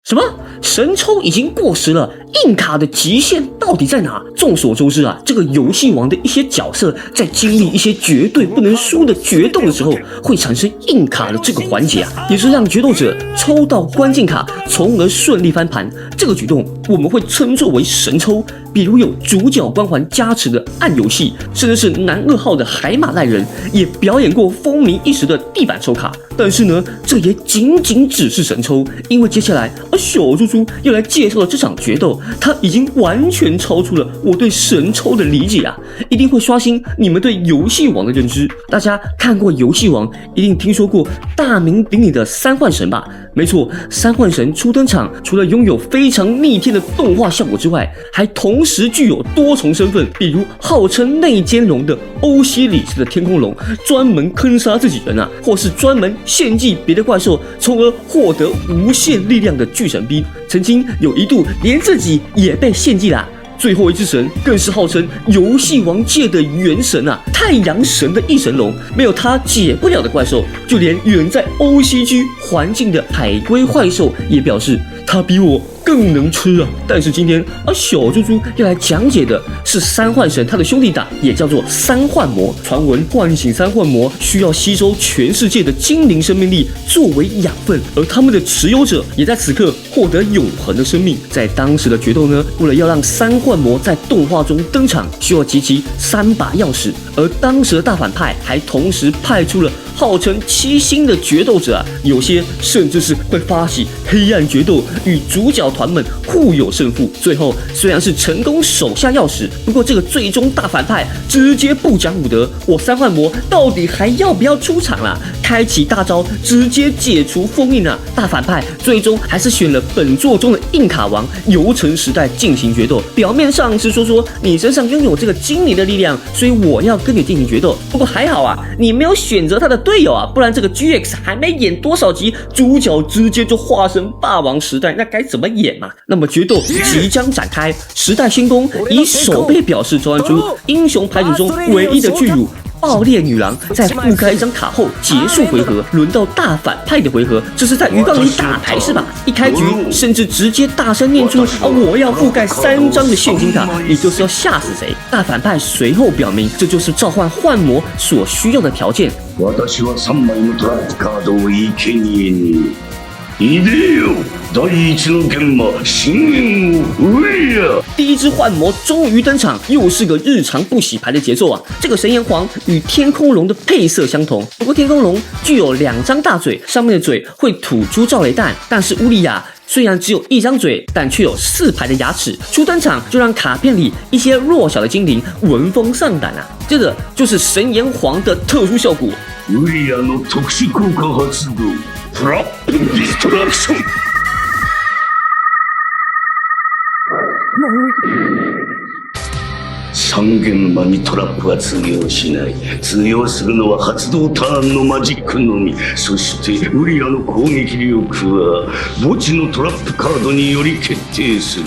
什么？神抽已经过时了？硬卡的极限到底在哪？众所周知啊，这个游戏王的一些角色在经历一些绝对不能输的决斗的时候，会产生硬卡的这个环节啊，也是让决斗者抽到关键卡，从而顺利翻盘。这个举动我们会称作为神抽。比如有主角光环加持的暗游戏，甚至是男2号的海马赖人也表演过风靡一时的地板抽卡。但是呢，这也仅只是神抽，因为接下来小猪猪要来介绍的这场决斗，它已经完全超出了我对神抽的理解啊！一定会刷新你们对游戏王的认知。大家看过游戏王，一定听说过大名鼎鼎的三幻神吧？没错，三幻神初登场，除了拥有非常逆天的动画效果之外，还同时具有多重身份，比如号称内奸龙的欧西里斯的天空龙，专门坑杀自己人啊，或是专门献祭别的怪兽，从而获得无限力量的巨神兵，曾经有一度连自己也被献祭啦。最后一只神更是号称游戏王界的元神啊，太阳神的翼神龙，没有他解不了的怪兽，就连远在欧西区环境的海龟坏兽也表示他比我更能吃啊！但是今天小猪猪要来讲解的是三幻神他的兄弟党，也叫做三幻魔。传闻唤醒三幻魔需要吸收全世界的精灵生命力作为养分，而他们的持有者也在此刻获得永恒的生命。在当时的决斗呢，为了要让三幻魔在动画中登场，需要集齐3把钥匙，而当时的大反派还同时派出了号称7星的决斗者啊，有些甚至是会发起黑暗决斗，与主角团们互有胜负。最后虽然是成功手下钥匙，不过这个最终大反派直接不讲武德，我三幻魔到底还要不要出场啦？开启大招，直接解除封印啊！大反派最终还是选了本作中的硬卡王游城时代进行决斗。表面上是说你身上拥有这个精灵的力量，所以我要跟你进行决斗。不过还好啊，你没有选择他的队友啊，不然这个 GX 还没演多少集，主角直接就化身霸王时代，那该怎么演嘛？那么决斗即将展开，时代星宫以手背表示召唤出英雄牌组中唯一的巨乳爆裂女郎，在覆盖一张卡后结束回合，轮到大反派的回合。这是在鱼缸里打牌是吧？一开局甚至直接大声念出我要覆盖3张的现金卡，你就是要吓死谁？大反派随后表明，这就是召唤幻魔所需要的条件。私は3枚のトラップカードを生贄にいでよ第一の剣魔深淵を振れや！第一只幻魔终于登场，又是个日常不洗牌的节奏啊！这个神炎皇与天空龙的配色相同，不过天空龙具有2张大嘴，上面的嘴会吐出照雷弹，但是乌利亚虽然只有1张嘴，但却有4排的牙齿。初登场就让卡片里一些弱小的精灵闻风丧胆啊！接着就是神炎皇的特殊效果，ウリアの特殊効果発動フラップディストラクション。3現場にトラップは通用しない。通用するのは発動ターンのマジックのみ。そしてウリアの攻撃力は墓地のトラップカードにより決定する。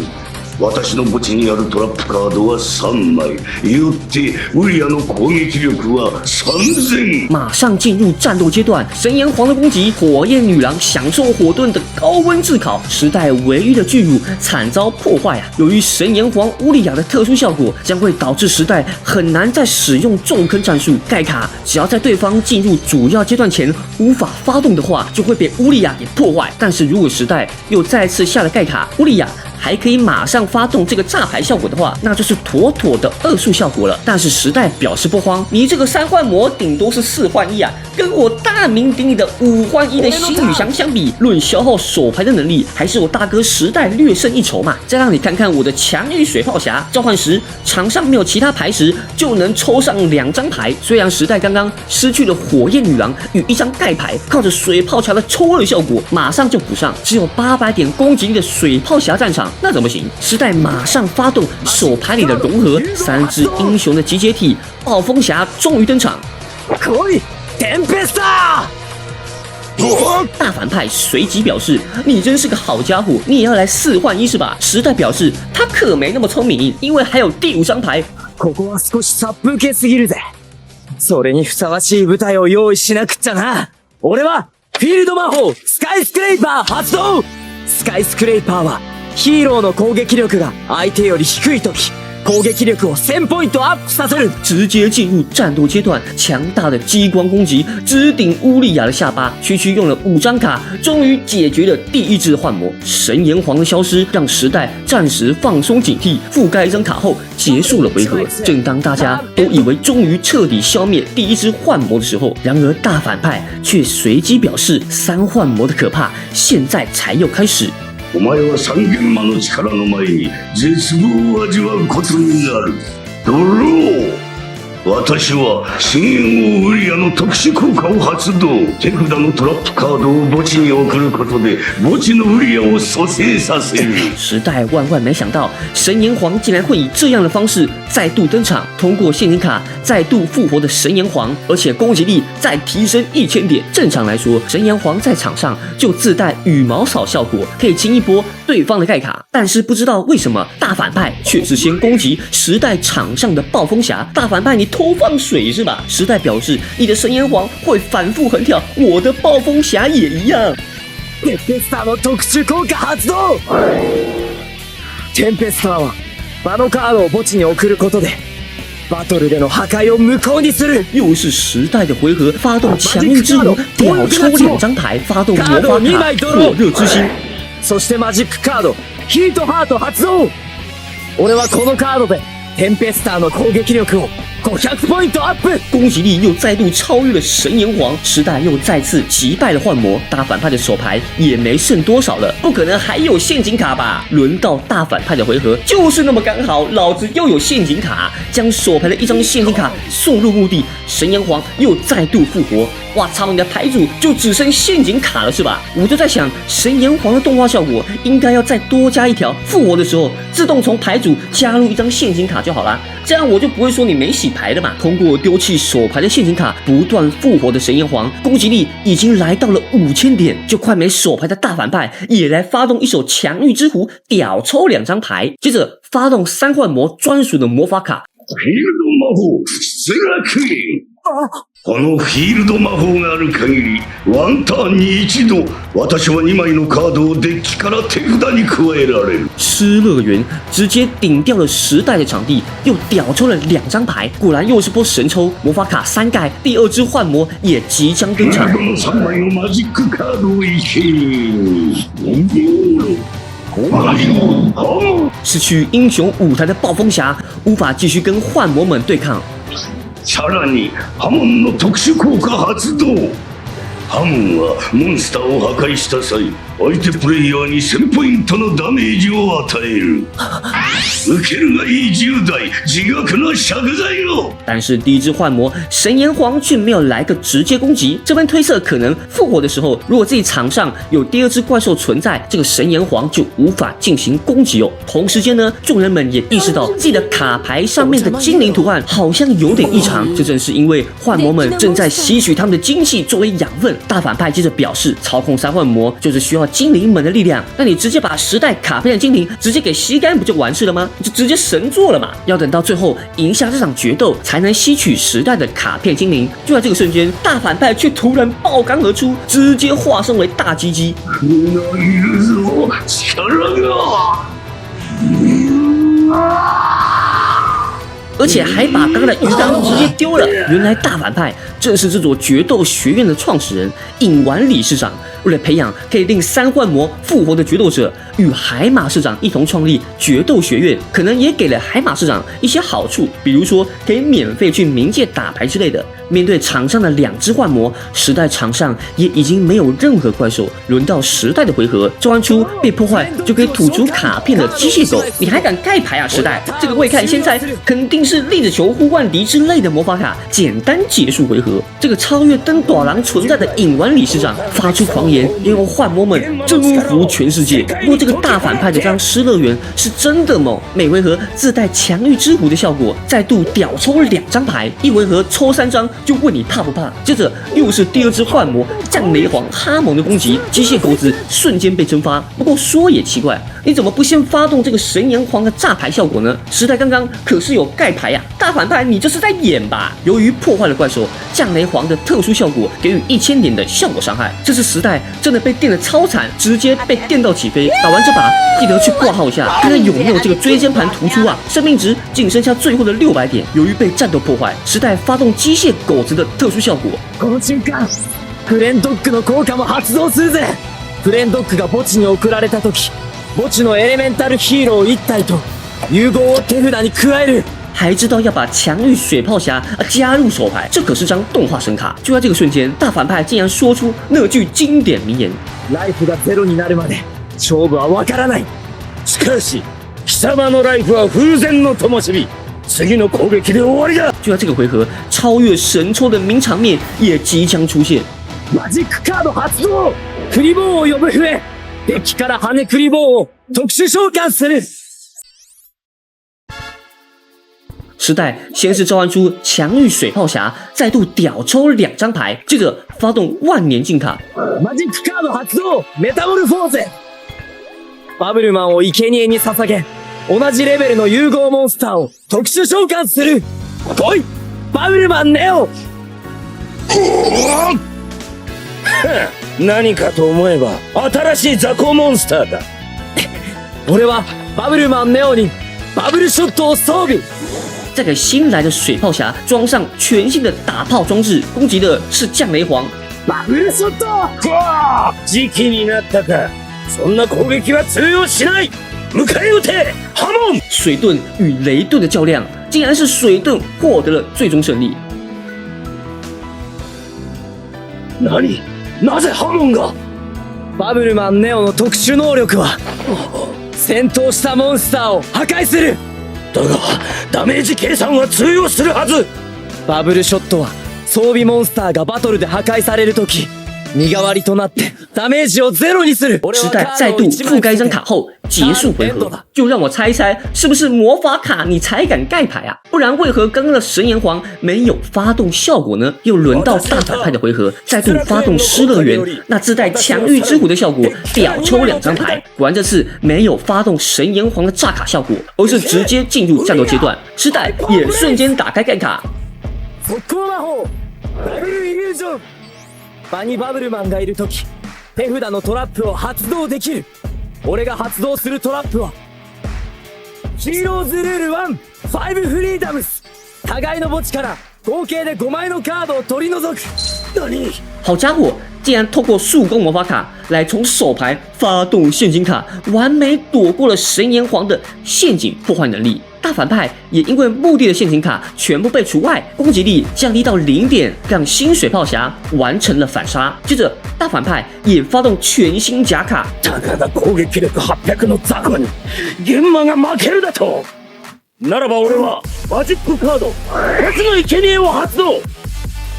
私の墓地にあるトラップカードは3枚，よってウリアの攻撃力は3000。马上进入战斗阶段，神炎皇的攻击，火焰女郎享受火盾的高温炙烤，时代唯一的巨乳惨遭破坏啊！由于神炎皇乌利亚的特殊效果，将会导致时代很难再使用重坑战术。盖卡只要在对方进入主要阶段前无法发动的话，就会被乌利亚给破坏。但是如果时代又再次下了盖卡，乌利亚还可以马上发动这个炸牌效果的话，那就是妥妥的2数效果了。但是时代表示不慌，你这个3幻魔顶多是4换1啊，跟我大名鼎鼎的5换1的星宇翔相比，论消耗手牌的能力，还是我大哥时代略胜一筹嘛。再让你看看我的强力水炮侠，召唤时场上没有其他牌时，就能抽上2张牌。虽然时代刚刚失去了火焰女郎与1张盖牌，靠着水炮侠的抽2效果，马上就补上，只有800点攻击力的水炮侠战场。那怎么行？时代马上发动手牌里的融合，3只英雄的集结体，暴风侠终于登场。大反派随即表示：“你真是个好家伙，你也要来4换1是吧？”时代表示他可没那么聪明，因为还有第5张牌。ここは少し殺風景すぎるぜ。それにふさわしい舞台を用意しなくっちゃな。俺はフィールド魔法スカイスクレイパー発動。スカイスクレイパーはヒーローの攻撃力が相手より低い時、攻撃力を1000ポイントアップさせる。直接进入战斗阶段，强大的激光攻击直顶乌利亚的下巴。区区用了5张卡，终于解决了第一只幻魔。神炎皇的消失让时代暂时放松警惕，覆盖一张卡后结束了回合。正当大家都以为终于彻底消灭第一只幻魔的时候，然而大反派却随机表示3幻魔的可怕现在才要开始。お前は三元魔の力の前に絶望を味わうことになる。ドロー。私は深淵王ウリアの特殊効果を発動。手札のトラップカードを墓地に送ることで墓地のウリアを蘇生させる。时代万万没想到，神炎皇竟然会以这样的方式再度登场，通过陷阱卡再度复活的神炎皇，而且攻击力再提升1000点。正常来说，神炎皇在场上就自带羽毛扫效果，可以轻一波对方的盖卡。但是不知道为什么大反派却是先攻击时代场上的暴风侠。大反派，你偷放水是吧？时代表示你的神炎皇会反复横跳，我的暴风侠也一样。テンペスターの特殊効果発動。テンペスターは場のカードを墓地に送ることでバトルでの破壊を無効にする。又是时代的回合，发动强运之舞，屌抽2张牌，发动魔法卡火热之心。そしてマジックカードヒートハート発動。俺はこのカードでテンペスターの攻撃力を500ポイントアップ。攻击力又再度超越了神炎皇，时代又再次击败了幻魔。大反派的手牌也没剩多少了，不可能还有陷阱卡吧？轮到大反派的回合，就是那么刚好，老子又有陷阱卡，将手牌的1张陷阱卡送入墓地。神炎皇又再度复活。哇操！你的牌组就只剩陷阱卡了是吧？我就在想，神炎皇的动画效果应该要再多加一条，复活的时候自动从牌组加入1张陷阱卡就好啦，这样我就不会说你没洗牌了嘛。通过丢弃手牌的陷阱卡不断复活的神炎皇，攻击力已经来到了5000点，就快没手牌的大反派也来发动一手强运之壶，屌抽2张牌，接着发动3幻魔专属的魔法卡。フィールド魔法スラクイン。このフィールド魔法がある限りワンターンに一度私は2枚のカードをデッキから手札に加えられる。失乐园直接顶掉了时代的场地，又屌抽了2张牌，果然又是波神抽。魔法卡3盖，第2只幻魔也即将登场。この3枚のマジックカードを一気に失去英雄舞台的暴風侠无法继续跟幻魔们对抗。さらにハモンの特殊効果発動。ハモンはモンスターを破壊した際相手プレイヤーに1000ポイントのダメージを与える。受けるがいい10代自虐な釈罪よ。但是第1只幻魔神炎皇却没有来个直接攻击，这边推测可能复活的时候，如果自己场上有第2只怪兽存在，这个神炎皇就无法进行攻击哦。同时间呢，众人们也意识到自己的卡牌上面的精灵图案好像有点异常，这正是因为幻魔们正在吸取他们的精气作为养分。大反派接着表示，操控3幻魔就是需要精灵们的力量，那你直接把时代卡片的精灵直接给吸干不就完事了吗？就直接神做了嘛！要等到最后赢下这场决斗，才能吸取时代的卡片精灵。就在这个瞬间，大反派却突然爆肝而出，直接化身为大鸡鸡。而且还把刚刚的鱼缸直接丢了。原来大反派正是这座决斗学院的创始人影丸理事长。为了培养可以令3幻魔复活的决斗者，与海马市长一同创立决斗学院，可能也给了海马市长一些好处，比如说可以免费去冥界打牌之类的。面对场上的2只幻魔，时代场上也已经没有任何怪兽。轮到时代的回合，召唤出被破坏就可以吐出卡片的机械狗，你还敢盖牌啊？时代，这个未看现在肯定是粒子球呼唤敌之类的魔法卡，简单结束回合。这个超越登短廊存在的影丸理事长发出狂言，要用幻魔们征服全世界。不过这个大反派的这张失乐园是真的猛，每回合自带强运之壶的效果，再度屌抽2张牌，一回合抽3张。就问你怕不怕？接着又是第2只幻魔降雷皇哈蒙的攻击，机械狗子瞬间被蒸发。不过说也奇怪，你怎么不先发动这个神炎皇的炸牌效果呢？时代刚刚可是有盖牌呀！大反派，你这是在演吧？由于破坏了怪兽降雷皇的特殊效果，给予1000点的效果伤害。这次时代真的被电得超惨，直接被电到起飞。打完这把，记得去挂号一下，看看有没有这个椎间盘突出啊！生命值仅剩下最后的600点。由于被战斗破坏，时代发动机械狗子的特殊效果。この瞬間、フレンドッグの効果も発動するぜ。フレンドッグが墓地に送られた時、墓地のエレメンタルヒーロー1体と融合を手札に加える。还知道要把强玉水炮侠加入手牌，这可是张动画神卡。就在这个瞬间，大反派竟然说出那句经典名言：ライフがゼロになるまで勝負はわからない。しかし貴様のライフは風前の灯火。次の攻撃で終わりだ。就在这个回合，超越神抽的名场面也即将出现。マジックカード発動。クリボーを呼ぶ笛。デッキから羽クリボーを特殊召喚する。时代先是召唤出强玉水炮侠，再度屌抽2张牌，接着发动万年镜卡。マジックカード発動。メタモルフォーゼ。バブルマンを生贄に捧げ、同じレベルの融合モンスターを特殊召喚する。来い、バブルマンネオ。何かと思えば新しい雑魚モンスターだ。俺はバブルマンネオにバブルショットを装備。再给新来的水炮侠装上全新的打炮装置，攻击的是降雷皇。バブルショット。時期になったか。そんな攻撃は通用しない。迎え撃て、ハモン！水盾与雷盾的较量，竟然是水盾获得了最终胜利。なぜハモンが？バブルマンネオの特殊能力は戦闘したモンスターを破壊する。だがダメージ計算は通用するはず。バブルショットは装備モンスターがバトルで破壊されるとき、身代わりとなってダメージをゼロにする。时代再度覆盖一张卡后结束回合，就让我猜一猜，是不是魔法卡你才敢盖牌啊？不然为何刚刚的神炎皇没有发动效果呢？又轮到大反派的回合，再度发动失乐园，那自带强玉之虎的效果，屌抽2张牌。果然这次没有发动神炎皇的炸卡效果，而是直接进入战斗阶段。时代也瞬间打开盖卡。速攻魔法バブルイリュージョン。場にバブルマンがいるとき、手札のトラップを発動できる。俺が発動するトラップはヒーローズルール1-5フリーダムス。互いの墓地から合計で5枚のカードを取り除く。何？好家伙，竟然透过速攻魔法卡来从手牌发动陷阱卡，完美躲过了神炎皇的陷阱破坏能力。大反派也因为墓地的陷阱卡全部被除外，攻击力降低到0点，让新水炮侠完成了反杀。接着，大反派也发动全新假卡。たかが攻撃力800の雑魚に現場が負けるだと。ならば俺はマジックカード別の生贄を発動。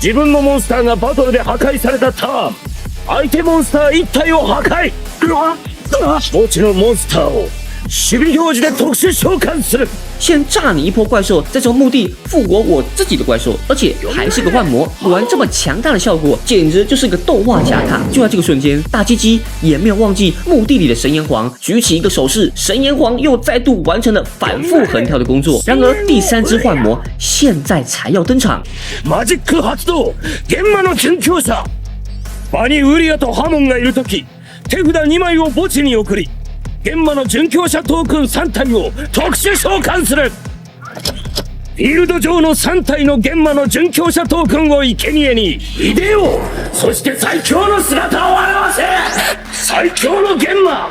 自分のモンスターがバトルで破壊されたターン、相手モンスター1体を破壊。墓地のモンスターを守備表示で特殊召喚する。先炸你一波怪兽，再从墓地复活我自己的怪兽，而且还是个幻魔。果然这么强大的效果，简直就是个动画假卡。就在这个瞬间，大鸡鸡也没有忘记墓地里的神炎皇，举起一个手势，神炎皇又再度完成了反复横跳的工作。然而第3只幻魔现在才要登场。マジック発動、現場の殉教者。場にウリアとハモンがいるとき、手札2枚を墓地に送り、現場の殉教者トークン3体を特殊召喚する。フィールド上の3体の現場の殉教者トークンを生贄に入れよう。そして最強の姿を現せ。最強の現場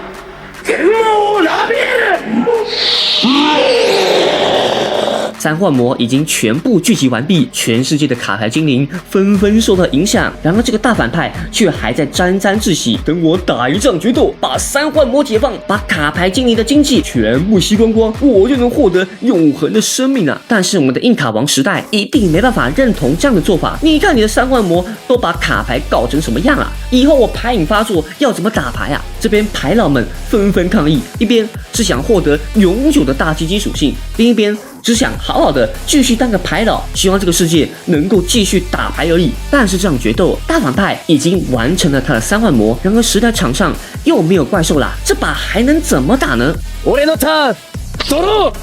をラビール。3幻魔已经全部聚集完毕，全世界的卡牌精灵纷纷受到影响。然而这个大反派却还在沾沾自喜，等我打一仗决斗，把3幻魔解放，把卡牌精灵的经济全部吸光光，我就能获得永恒的生命啊！但是我们的硬卡王时代一定没办法认同这样的做法。你看你的3幻魔都把卡牌搞成什么样啊？以后我牌瘾发作要怎么打牌啊？这边牌老们纷纷抗议，一边是想获得永久的大鸡鸡属性，另一边只想好好的继续当个牌老，希望这个世界能够继续打牌而已。但是这场决斗，大反派已经完成了他的3幻魔，然而时代场上又没有怪兽啦，这把还能怎么打呢？俺のターン、ドロー。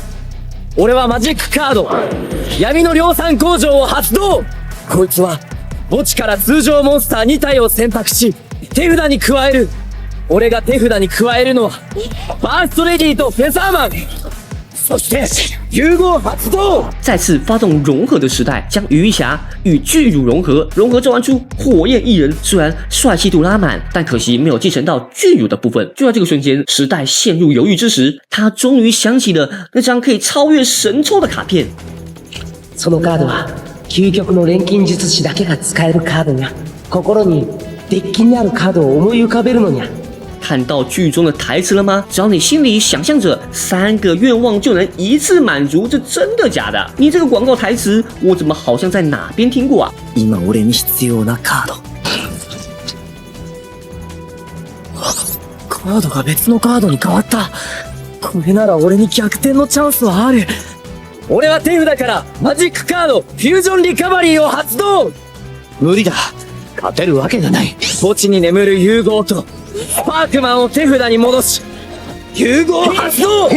俺はマジックカード闇の量産工場を発動。こいつは墓地から通常モンスター2体を選択し手札に加える。俺が手札に加えるのはバーストレディとフェザーマン。そして融合発動。再次发动融合的时代，将羽翼侠与巨乳融合，融合召唤出火焰异人。虽然帅气度拉满，但可惜没有继承到巨乳的部分。就在这个瞬间，时代陷入犹豫之时，他终于想起了那张可以超越神抽的卡片。そのカードは究極の錬金術師だけが使えるカードにゃ。心にデッキにあるカードを思い浮かべるのにゃ。看到剧中的台词了吗？只要你心里想象着3个愿望就能一次满足，这真的假的？你这个广告台词，我怎么好像在哪边听过啊？今俺に必要なカード。カードが別のカードに変わった。これなら俺に逆転のチャンスはある。俺は手札からマジックカードフュージョンリカバリーを発動。無理だ。勝てるわけがない。墓地に眠る融合とスパークマンを手札に戻し融合発動。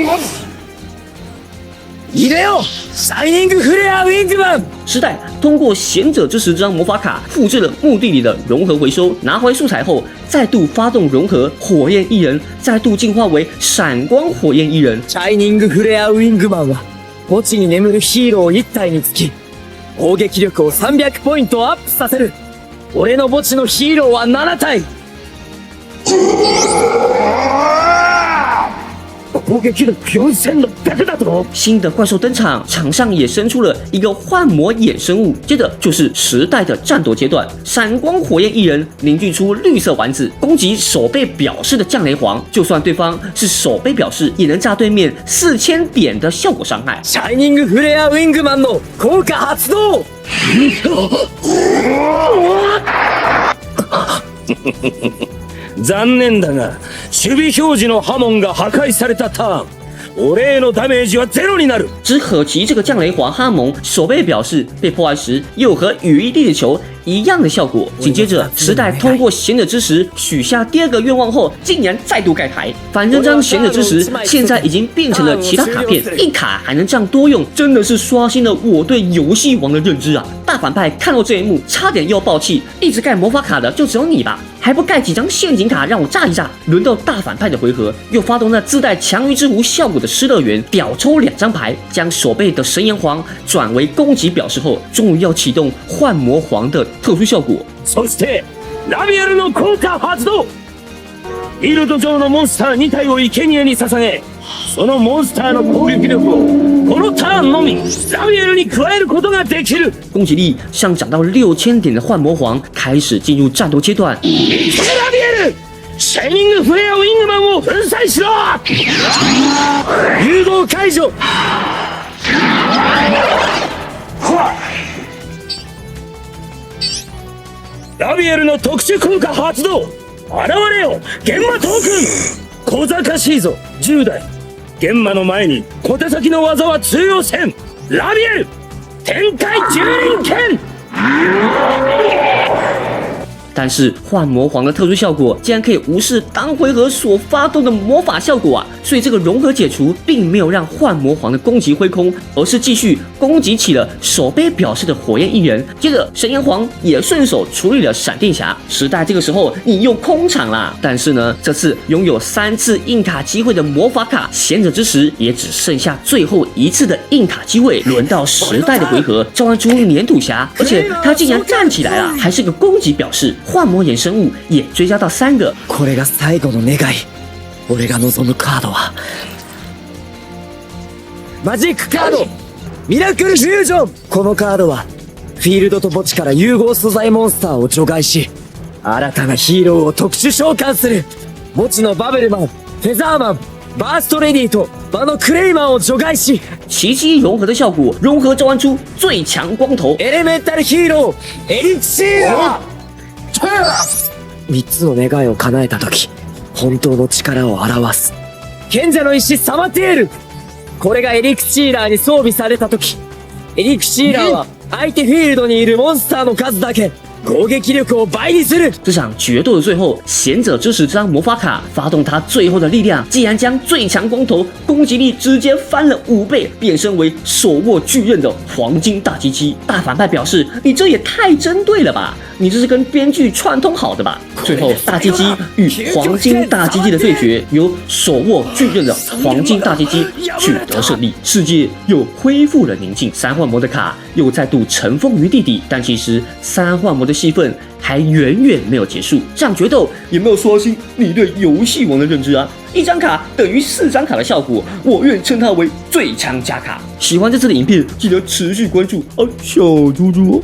入れよシャイニングフレアウィングマン。时代通过贤者之石这张魔法卡复制了墓地里的融合回收，拿回素材后再度发动融合，火焰异人再度进化为闪光火焰异人。シャイニングフレアウィングマンは墓地に眠るヒーロー1体につき攻撃力を300ポイントアップさせる。俺の墓地のヒーローは7体。攻撃力4600だと。新的怪兽登场，场上也生出了一个幻魔衍生物。接着就是时代的战斗阶段，闪光火焰异人凝聚出绿色丸子，攻击手背表示的降雷皇。就算对方是手背表示，也能炸对面4000点的效果伤害。シャイニングフレアウィングマンの効果発動。残念だが守備表示の波紋が破壊されたターン、俺へのダメージはゼロになる。只可惜这个降雷皇哈蒙手背表示被破坏时，又和羽翼地的球一样的效果。紧接着，时代通过贤者之石许下第2个愿望后，竟然再度盖牌。反正这张贤者之石现在已经变成了其他卡片，一卡还能这样多用，真的是刷新了我对游戏王的认知啊！大反派看到这一幕，差点又爆气，一直盖魔法卡的就只有你吧？还不盖几张陷阱卡让我炸一炸？轮到大反派的回合，又发动那自带强鱼之弧效果的失乐园，屌抽2张牌，将手背的神炎皇转为攻击表示后，终于要启动幻魔皇的特殊效果。そしてラビエルの効果発動。フィールド上のモンスター2体を生贄に捧げ、そのモンスターの攻撃力をこのターンのみラビエルに加えることができる。攻击力上涨到6000点的幻魔皇开始进入战斗阶段。ラビエルシャイニングフレアウィングマンを粉砕しろ。融合解除。ラビエルの特殊効果発動。現れよ玄馬トークン。小賢しいぞ10代。玄馬の前に小手先の技は通用せん。ラビエル天界蹂躙剣。但是幻魔皇的特殊效果竟然可以无视当回合所发动的魔法效果啊！所以这个融合解除并没有让幻魔皇的攻击挥空，而是继续攻击起了手背表示的火焰异人。接着神炎皇也顺手处理了闪电侠。时代这个时候你又空场啦！但是呢，这次拥有3次硬卡机会的魔法卡贤者之石也只剩下最后1次的硬卡机会。轮到时代的回合，召唤出粘土侠，而且他竟然站起来了，还是个攻击表示。幻魔衍生物也追加到3个。これが最後の願い。俺が望むカードはマジックカードミラクルフュージョン。このカードはフィールドと墓地から融合素材モンスターを除外し新たなヒーローを特殊召喚する。墓地のバブルマン、フェザーマン、バーストレディと場のクレイマンを除外し奇迹融合的效果，融合召唤出最强光头エレメンタルヒーローエリクシーラ。3つの願いを叶えた時本当の力を表す賢者の石サマテール。これがエリクシーラーに装備された時エリクシーラーは相手フィールドにいるモンスターの数だけ攻撃力を倍にする。这场决斗的最后，贤者之石这张魔法卡发动它最后的力量，竟然将最强光头攻击力直接翻了5倍，变身为手握巨刃的黄金大鸡鸡。大反派表示：“你这也太针对了吧！你这是跟编剧串通好的吧？”最后，大鸡鸡与黄金大鸡鸡的对决，由手握巨刃的黄金大鸡鸡取得胜利，世界又恢复了宁静。三幻魔的卡又再度尘封于地底，但其实三幻魔的戏份还远远没有结束。这场决斗也没有刷新你对游戏王的认知啊！1张卡等于4张卡的效果，我愿称它为最强加卡。喜欢这次的影片，记得持续关注小猪猪哦。